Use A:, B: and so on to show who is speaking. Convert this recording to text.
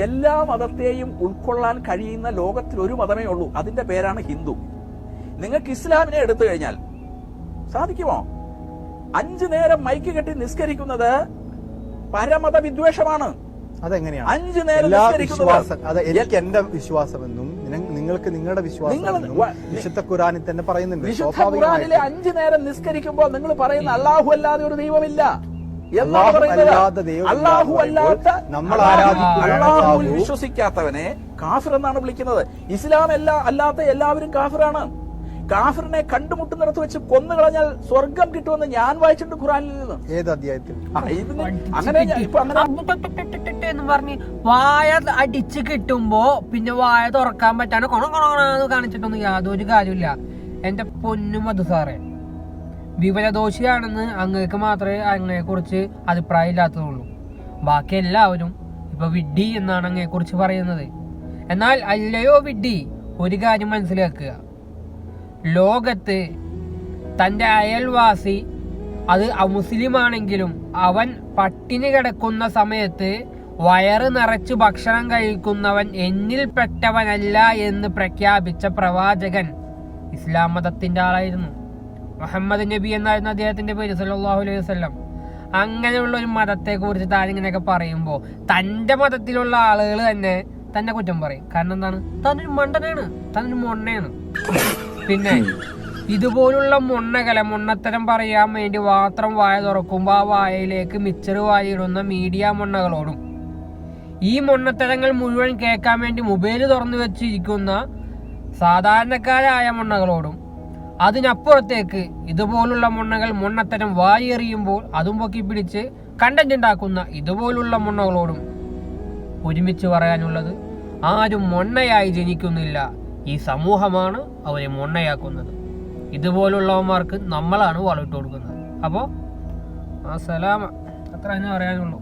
A: എല്ലാ മതത്തെയും ഉൾക്കൊള്ളാൻ കഴിയുന്ന ലോകത്തിൽ ഒരു മതമേ ഉള്ളൂ. അതിന്റെ പേരാണ് ഹിന്ദു. നിങ്ങൾക്ക് ഇസ്ലാമിനെ എടുത്തു കഴിഞ്ഞാൽ സാധിക്കുമോ? 5 നേരം മൈക്ക് കെട്ടി നിസ്കരിക്കുന്നത് പരമത വിദ്വേഷമാണ്.
B: അതെങ്ങനെയാണ്
A: 5 നേരം
B: എനിക്ക് എന്റെ വിശ്വാസമെന്നും നിങ്ങൾക്ക് നിങ്ങളുടെ വിശ്വാസം വിശുദ്ധ ഖുറാനിൽ തന്നെ പറയുന്നുണ്ട്.
A: വിശുദ്ധ ഖുറാനിലെ 5 നേരം നിസ്കരിക്കുമ്പോൾ നിങ്ങൾ പറയുന്ന അല്ലാഹു അല്ലാതെ ഒരു ദൈവമില്ല. അല്ലാഹു അല്ലാത്ത അല്ലാഹുവിൽ വിശ്വസിക്കാത്തവനെ കാഫിർ എന്നാണ് വിളിക്കുന്നത്. ഇസ്ലാം അല്ലാത്ത എല്ലാവരും കാഫിറാണ്. കാഫിറിനെ കണ്ടുമുട്ടുന്നിടത്ത് വെച്ച് കൊന്നു കളഞ്ഞാൽ സ്വർഗം കിട്ടുമെന്ന് ഞാൻ വായിച്ചിട്ടുണ്ട് ഖുറാനിൽ നിന്ന്.
B: ഏത് അധ്യായത്തിൽ?
A: അങ്ങനെ
C: എന്ന് പറഞ്ഞ് വായ അടിച്ച് കിട്ടുമ്പോ പിന്നെ വായ തുറക്കാൻ പറ്റാണ് കൊണകൊണന്ന് കാണിച്ചിട്ടൊന്നും യാതൊരു കാര്യമില്ല. എന്റെ പൊന്നു മധു സാറേ, വിവരദോഷിയാണെന്ന് അങ്ങേക്ക് മാത്രമേ അങ്ങയെ കുറിച്ച് അഭിപ്രായം ഇല്ലാത്തതുള്ളൂ. ബാക്കി എല്ലാവരും ഇപ്പൊ വിഡ്ഢി എന്നാണ് അങ്ങയെ കുറിച്ച് പറയുന്നത്. എന്നാൽ അല്ലയോ വിഡ്ഢി, ഒരു കാര്യം മനസ്സിലാക്കുക. ലോകത്ത് തൻ്റെ അയൽവാസി അത് മുസ്ലിം ആണെങ്കിലും അവൻ പട്ടിണി കിടക്കുന്ന സമയത്ത് വയറ് നിറച്ച് ഭക്ഷണം കഴിക്കുന്നവൻ എന്നിൽ പെട്ടവനല്ല എന്ന് പ്രഖ്യാപിച്ച പ്രവാചകൻ ഇസ്ലാം മതത്തിന്റെ ആളായിരുന്നു. മുഹമ്മദ് നബി എന്നായിരുന്നു അദ്ദേഹത്തിന്റെ പേര്, സല്ലല്ലാഹു അലൈഹി വസല്ലം. അങ്ങനെയുള്ള ഒരു മതത്തെ കുറിച്ച് താനിങ്ങനെയൊക്കെ പറയുമ്പോ തന്റെ മതത്തിലുള്ള ആളുകൾ തന്നെ തന്നെ കുറ്റം പറയും. കാരണം എന്താണ്? താനൊരു മണ്ടനാണ്, താനൊരു മൊണ്ണയാണ്. പിന്നെ ഇതുപോലുള്ള മൊണ്ണത്തരം പറയാൻ വേണ്ടി മാത്രം വായ തുറക്കുമ്പോൾ ആ വായയിലേക്ക് മിച്ചർ വാരിയിടുന്ന മീഡിയ മൊണ്ണകളോടും ഈ മൊണ്ണത്തരങ്ങൾ മുഴുവൻ കേൾക്കാൻ വേണ്ടി മൊബൈൽ തുറന്നു വെച്ചിരിക്കുന്ന സാധാരണക്കാരായ മൊണ്ണകളോടും അതിനപ്പുറത്തേക്ക് ഇതുപോലുള്ള മൊണ്ണത്തരം വാരിയെറിയുമ്പോൾ അതും പൊക്കി പിടിച്ച് കണ്ടന്റ് ഉണ്ടാക്കുന്ന ഇതുപോലുള്ള മൊണ്ണകളോടും ഒരുമിച്ച് പറയാനുള്ളത്, ആരും മൊണ്ണയായി ജനിക്കുന്നില്ല. ഈ സമൂഹമാണ് അവരെ മൊണ്ണയാക്കുന്നത്. ഇതുപോലുള്ളവന്മാർക്ക് നമ്മളാണ് വളമിട്ട് കൊടുക്കുന്നത്. അപ്പോൾ അസ്സലാമ, അത്ര തന്നെ പറയാനുള്ളൂ.